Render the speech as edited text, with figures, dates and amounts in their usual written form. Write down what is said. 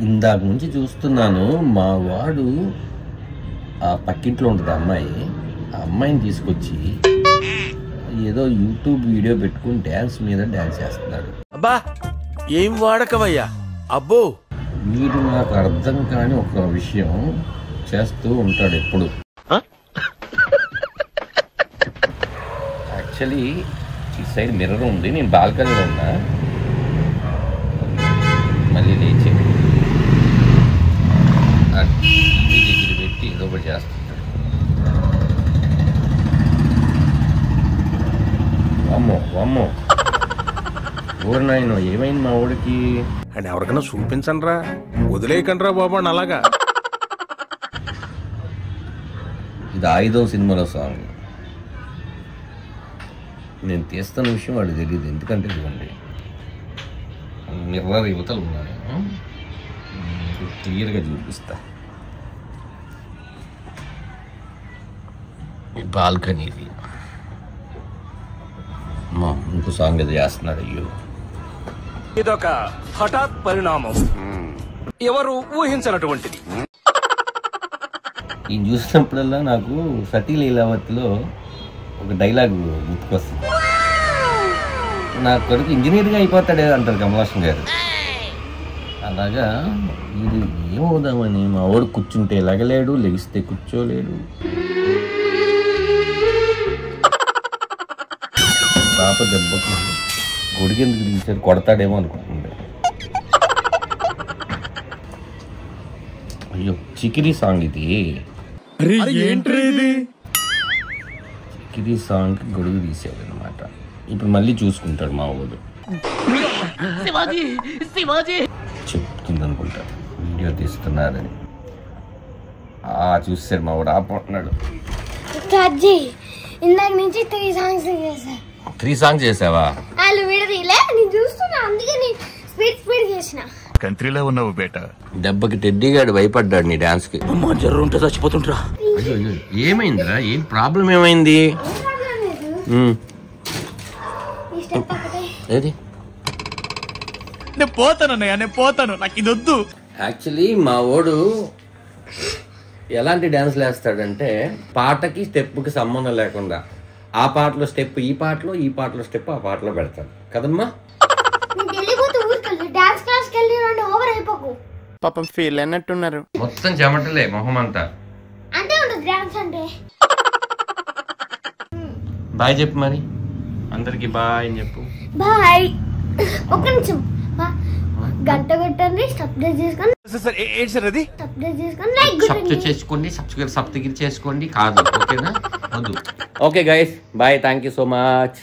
ఇందాక నుంచి చూస్తున్నాను మా వాడు ఆ పక్కింట్లో ఉంటుంది అమ్మాయి, ఆ అమ్మాయిని తీసుకొచ్చి ఏదో యూట్యూబ్ వీడియో పెట్టుకుని డ్యాన్స్ మీద డ్యాన్స్ చేస్తున్నాడు. అబ్బా ఏం వాడకవయ్యా అబ్బో. వీడు నాకు అర్థం కాని ఒక విషయం చేస్తూ ఉంటాడు ఎప్పుడు. యాక్చువల్లీ ఈ సైడ్ మిర్రర్ ఉంది, నేను బాల్కనీలో ఉన్నా, మళ్ళీ లేచి టీవీ దగ్గర పెట్టి ఏదో ఒకటి చేస్తుంటాడు. అమ్మో అమ్మో ఊరు నాయన ఏమైంది మా ఊడికి అని ఎవరికైనా చూపించండి రా, వదిలేయకండి రా బాబా అలాగా. ఇది 5వ సినిమాలో సాంగ్. నేను తీస్తున్న విషయం వాడు తెలియదు, ఎందుకంటే ఇవ్వండి మిర్రర్ యువతలు ఉన్నాను, క్లియర్గా చూపిస్తా. బాల్కనీది ఇంకో సాంగ్ ఏదో చేస్తున్నాడు. అయ్యో ఇదొక హఠాత్ పరిణామం, ఎవరు ఊహించినటువంటిది. ఈయన చూసినప్పుడల్లా నాకు సతీ లీలావతిలో ఒక డైలాగ్ గుర్తుకొస్తుంది. నా కొడుకు ఇంజనీర్గా అయిపోతాడే అంటారు కమలాసన్ గారు. అలాగా ఇది ఏమవుదామని మా వాడు కూర్చుంటే లెగలేడు, లెగిస్తే కూర్చోలేడు. పాప దెబ్బకి గొడిగెందుకు తీసారు, కొడతాడేమో అనుకుంటుండే. అయ్యో చికిరి సాంగ్ ఇది. చికిరి సాంగ్ గొడుగు తీసాడు అనమాట. ఇప్పుడు మళ్ళీ చూసుకుంటాడు మా వాడు, చెప్తుంది అనుకుంటా వీడియో తీస్తున్నారని. చూసాడు మా వాడు ఆపడుతున్నాడు. ఇందాక నుంచి 3 సాంగ్స్ చేశా. 3 సాంగ్స్ చేసావా? వాళ్ళు విడదీలే, నేను చూస్తున్నా, అందుకే నేను స్పీడ్ చేసిన. కంట్రీలో ఉన్నావు బేట. దెబ్బకి టెడ్డీగాడు భయపడ్డాడు నీ డాన్స్ కి. అమ్మా జర్రు ఉంటే చచ్చిపోతుంటరా. అయ్యో ఏమైందిరా, ఏం ప్రాబ్లం ఏమైంది? ఏది నేను పోతానన్నయ్య, నేను పోతాను, నాకు ఇది వద్దు. యాక్చువల్లీ మా వాడు ఎలాంటి డ్యాన్స్లు వేస్తాడంటే పాటకి స్టెప్కి సంబంధం లేకుండా ఆ పాటలో స్టెప్ ఈ పాటలో, ఈ పాటలో స్టెప్ ఆ పాటలో పెడతాడు కదమ్మా. పాపం ఫీల్ అన్నట్టున్నారు. మొత్తం చెమటలే మొహం అంతా. బాయ్ చెప్పు మరి అందరికి, బాయ్ అని చెప్పు. బాయ్. ఒక్క నిమిషం, గంట కొట్టండి, సబ్స్క్రైబ్ చేసుకోండి, సబ్స్క్రైబ్ చేసుకోండి కాదు, ఓకేనా? వద్దు. Okay guys, bye, thank you so much.